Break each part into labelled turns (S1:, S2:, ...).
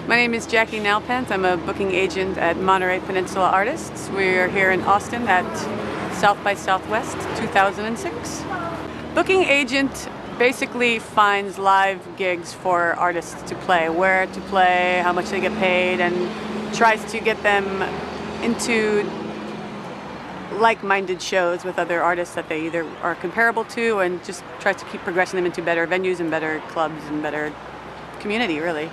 S1: My name is Jackie Nalpant. I'm a booking agent at Monterey Peninsula Artists. We're here in Austin at South by Southwest 2006. Booking agent basically finds live gigs for artists to play, where to play, how much they get paid, and tries to get them into like-minded shows with other artists that they either are comparable to, and just tries to keep progressing them into better venues and better clubs and better community, really.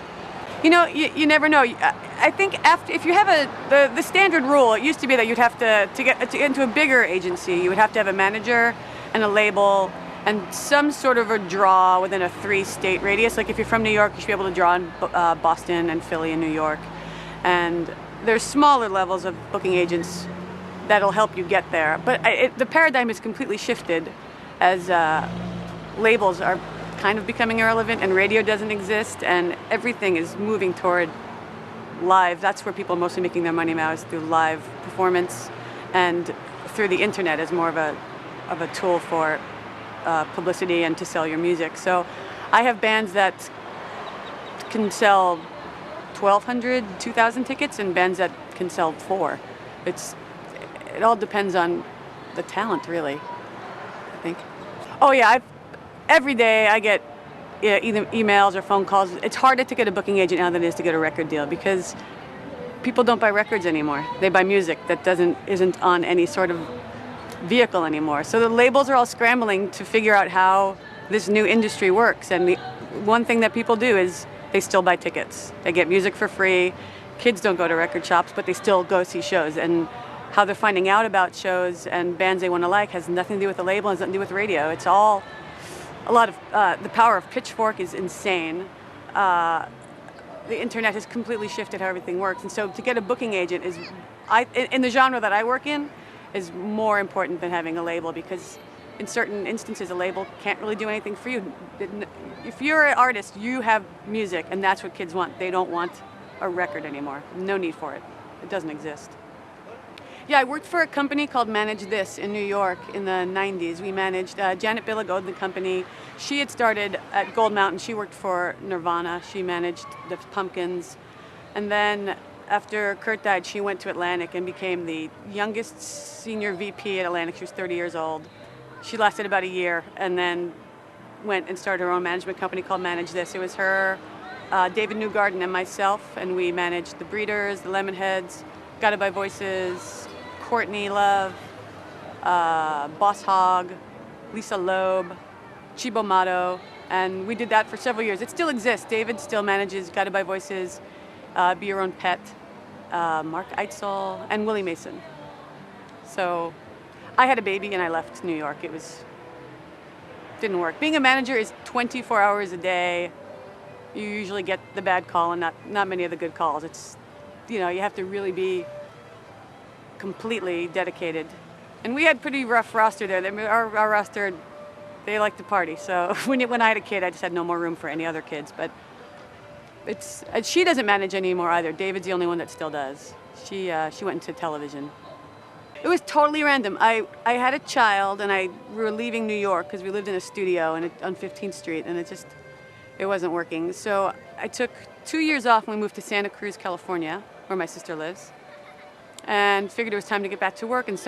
S1: You never know. I think if you have the standard rule, it used to be that you'd have to get into a bigger agency, you would have to have a manager and a label and some sort of a draw within a 3-state radius. Like if you're from New York, you should be able to draw in Boston and Philly and New York. And there's smaller levels of booking agents that'll help you get there. But the paradigm has completely shifted as labels are kind of becoming irrelevant and radio doesn't exist and everything is moving toward live. That's where people are mostly making their money now, is through live performance and through the internet as more of a tool for publicity and to sell your music. So I have bands that can sell 1,200, 2,000 tickets and bands that can sell 4. It all depends on the talent, really, I think. Oh yeah, every day I get either emails or phone calls. It's harder to get a booking agent now than it is to get a record deal because people don't buy records anymore. They buy music that isn't on any sort of vehicle anymore. So the labels are all scrambling to figure out how this new industry works. And the one thing that people do is they still buy tickets. They get music for free. Kids don't go to record shops, but they still go see shows. And how they're finding out about shows and bands they want to like has nothing to do with the label, has nothing to do with radio. It's all a lot of the power of Pitchfork is insane. The internet has completely shifted how everything works, and so to get a booking agent in the genre that I work in, is more important than having a label, because in certain instances a label can't really do anything for you. If you're an artist, you have music, and that's what kids want. They don't want a record anymore. No need for it. It doesn't exist. Yeah, I worked for a company called Manage This in New York in the 90s. We managed, Janet Billig owned the company. She had started at Gold Mountain. She worked for Nirvana. She managed the Pumpkins. And then after Kurt died, she went to Atlantic and became the youngest senior VP at Atlantic. She was 30 years old. She lasted about a year and then went and started her own management company called Manage This. It was her, David Newgarden, and myself, and we managed the Breeders, the Lemonheads, Guided by Voices, Courtney Love, Boss Hogg, Lisa Loeb, Chibo Mato, and we did that for several years. It still exists. David still manages Guided by Voices, Be Your Own Pet, Mark Eitzel, and Willie Mason. So I had a baby and I left New York. Didn't work. Being a manager is 24 hours a day. You usually get the bad call and not many of the good calls. You have to really be completely dedicated. And we had pretty rough roster there. Our roster, they like to party. So when I had a kid, I just had no more room for any other kids. But she doesn't manage anymore either. David's the only one that still does. She went into television. It was totally random. I had a child and we were leaving New York because we lived in a studio on 15th Street, and it wasn't working. So I took 2 years off and we moved to Santa Cruz, California, where my sister lives, and figured it was time to get back to work. And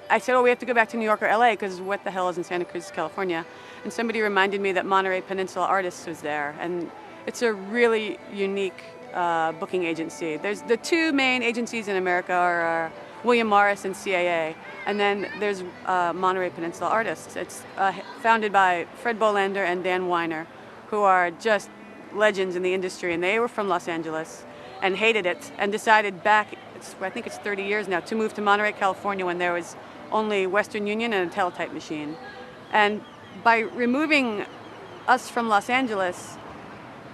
S1: I said, we have to go back to New York or LA because what the hell is in Santa Cruz, California? And somebody reminded me that Monterey Peninsula Artists was there. And it's a really unique booking agency. There's the 2 main agencies in America are William Morris and CAA. And then there's Monterey Peninsula Artists. It's founded by Fred Bolander and Dan Weiner, who are just legends in the industry. And they were from Los Angeles and hated it and decided I think it's 30 years now, to move to Monterey, California, when there was only Western Union and a teletype machine. And by removing us from Los Angeles,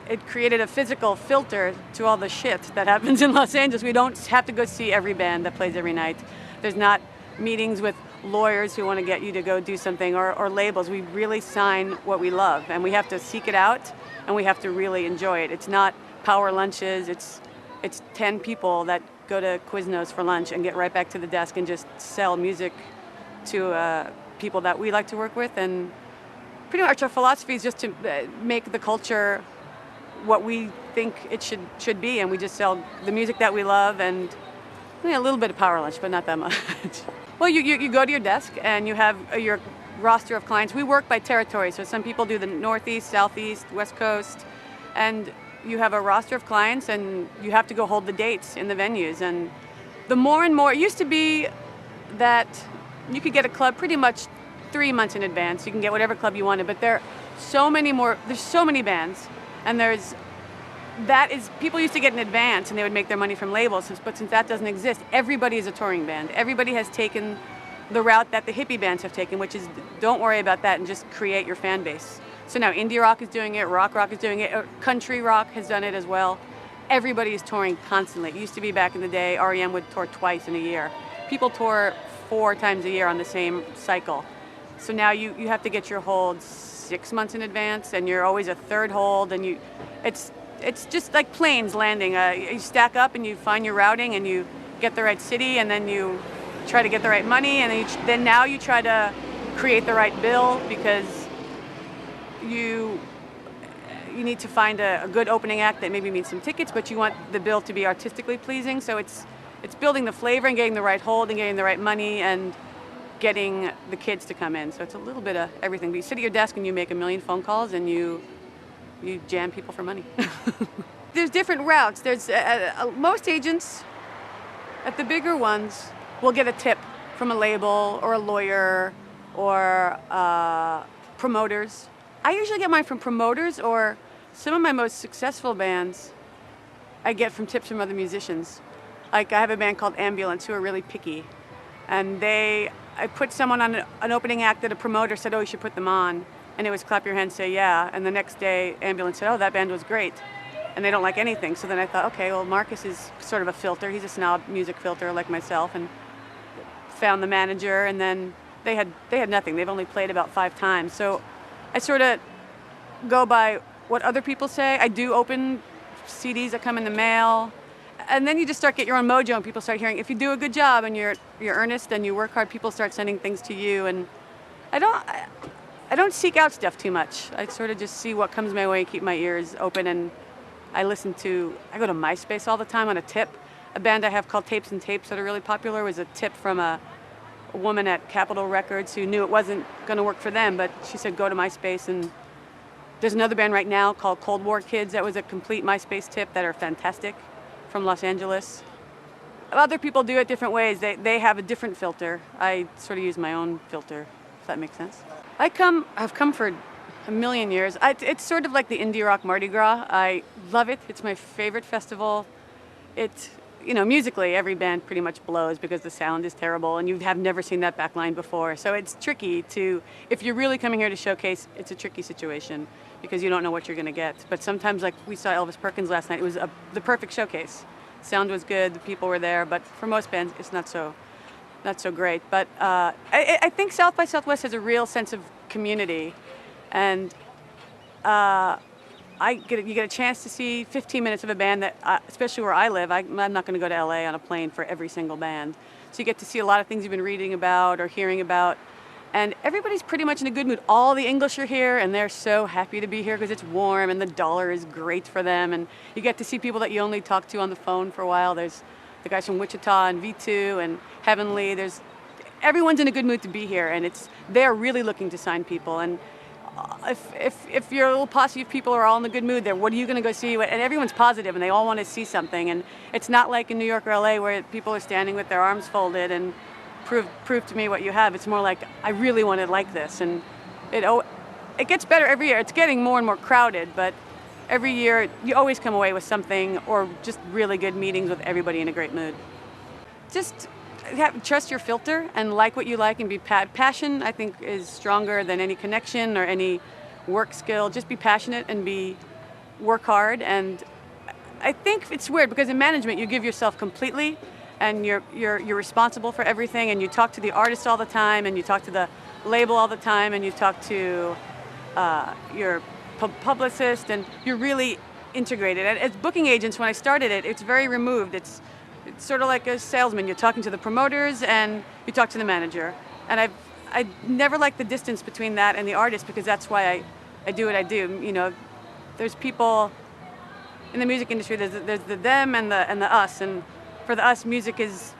S1: it created a physical filter to all the shit that happens in Los Angeles. We don't have to go see every band that plays every night. There's not meetings with lawyers who want to get you to go do something or labels. We really sign what we love, and we have to seek it out, and we have to really enjoy it. It's not power lunches. It's 10 people that go to Quiznos for lunch and get right back to the desk and just sell music to people that we like to work with. And pretty much our philosophy is just to make the culture what we think it should be, and we just sell the music that we love and a little bit of power lunch, but not that much. Well, you go to your desk and you have your roster of clients. We work by territory, so some people do the Northeast, Southeast, West Coast, and you have a roster of clients and you have to go hold the dates in the venues. And the more and more, it used to be that you could get a club pretty much 3 months in advance. You can get whatever club you wanted, but there's so many bands, and people used to get in advance and they would make their money from labels, but since that doesn't exist, everybody is a touring band. Everybody has taken the route that the hippie bands have taken, which is don't worry about that and just create your fan base. So now indie rock is doing it, rock is doing it, country rock has done it as well. Everybody is touring constantly. It used to be back in the day, REM would tour twice in a year. People tour 4 times a year on the same cycle. So now you have to get your holds 6 months in advance, and you're always a third hold, and it's just like planes landing. You stack up and you find your routing and you get the right city, and then you try to get the right money, and then now you try to create the right bill, because you need to find a good opening act that maybe means some tickets, but you want the bill to be artistically pleasing. So it's building the flavor and getting the right hold and getting the right money and getting the kids to come in. So it's a little bit of everything. But you sit at your desk and you make a million phone calls and you jam people for money. There's different routes. There's most agents at the bigger ones will get a tip from a label or a lawyer or promoters. I usually get mine from promoters, or some of my most successful bands I get from tips from other musicians. Like I have a band called Ambulance who are really picky, and I put someone on an opening act that a promoter said, oh, you should put them on, and it was clap your hands, say yeah, and the next day Ambulance said, oh, that band was great, and they don't like anything. So then I thought, okay, well, Marcus is sort of a filter. He's a snob music filter like myself, and found the manager, and then they had nothing. They've only played about 5 times. So I sort of go by what other people say. I do open CDs that come in the mail, and then you just start get your own mojo, and people start hearing. If you do a good job and you're earnest and you work hard, people start sending things to you. And I don't seek out stuff too much. I sort of just see what comes my way and keep my ears open. And I go to MySpace all the time on a tip. A band I have called Tapes and Tapes that are really popular was a tip from a woman at Capitol Records who knew it wasn't going to work for them, but she said go to MySpace. And there's another band right now called Cold War Kids that was a complete MySpace tip that are fantastic, from Los Angeles. Other people do it different ways. They have a different filter. I sort of use my own filter, if that makes sense. I've come for a million years. It's sort of like the indie rock Mardi Gras. I love it. It's my favorite festival. Musically, every band pretty much blows because the sound is terrible and you have never seen that back line before. So it's tricky if you're really coming here to showcase, it's a tricky situation because you don't know what you're going to get. But sometimes, like we saw Elvis Perkins last night, it was the perfect showcase. Sound was good, the people were there, but for most bands, it's not so great. But I think South by Southwest has a real sense of community, and you get a chance to see 15 minutes of a band that, especially where I live, I'm not going to go to LA on a plane for every single band. So you get to see a lot of things you've been reading about or hearing about. And everybody's pretty much in a good mood. All the English are here, and they're so happy to be here because it's warm and the dollar is great for them. And you get to see people that you only talk to on the phone for a while. There's the guys from Wichita and V2 and Heavenly. Everyone's in a good mood to be here, and they're really looking to sign people. And if your little posse of people are all in a good mood there, what are you going to go see? And everyone's positive, and they all want to see something. And it's not like in New York or LA where people are standing with their arms folded and prove to me what you have. It's more like, I really want it like this. And it gets better every year. It's getting more and more crowded, but every year you always come away with something or just really good meetings with everybody in a great mood. Just trust your filter and like what you like and be passion, I think, is stronger than any connection or any work skill. Just be passionate and work hard. And I think it's weird because in management you give yourself completely, and you're responsible for everything, and you talk to the artist all the time, and you talk to the label all the time, and you talk to your publicist, and you're really integrated. And as booking agents, when I started it's very removed. It's sort of like a salesman. You're talking to the promoters and you talk to the manager. And I never liked the distance between that and the artist because that's why I do what I do. There's people in the music industry, there's the them and the us. And for the us, music is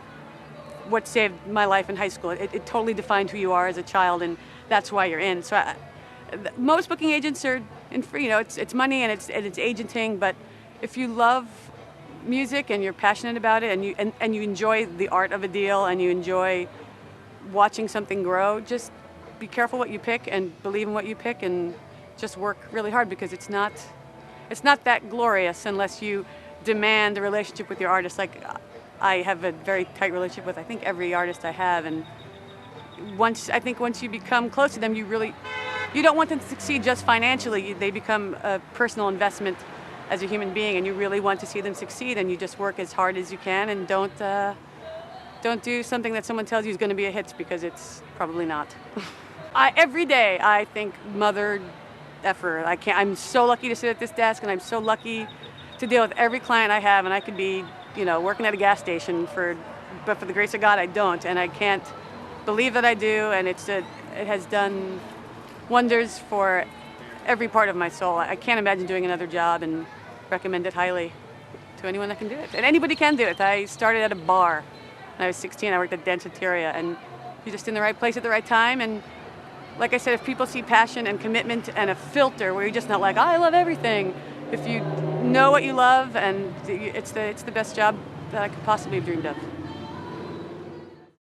S1: what saved my life in high school. It totally defined who you are as a child, and that's why you're in. So most booking agents are in free. You know, it's money and it's agenting. But if you love music and you're passionate about it, and you enjoy the art of a deal, and you enjoy watching something grow, just be careful what you pick and believe in what you pick, and just work really hard, because it's not that glorious unless you demand a relationship with your artist. Like I have a very tight relationship with, I think, every artist I have, and once you become close to them, you don't want them to succeed just financially. They become a personal investment as a human being, and you really want to see them succeed, and you just work as hard as you can, and don't do something that someone tells you is going to be a hit, because it's probably not. Every day I think, mother effer. I'm so lucky to sit at this desk, and I'm so lucky to deal with every client I have, and I could be, working at a gas station but for the grace of God, I don't, and I can't believe that I do, and it has done wonders for every part of my soul. I can't imagine doing another job, and recommend it highly to anyone that can do it. And anybody can do it. I started at a bar when I was 16. I worked at Danceteria, and you're just in the right place at the right time. And like I said, if people see passion and commitment and a filter where you're just not like, I love everything. If you know what you love, and it's the best job that I could possibly have dreamed of.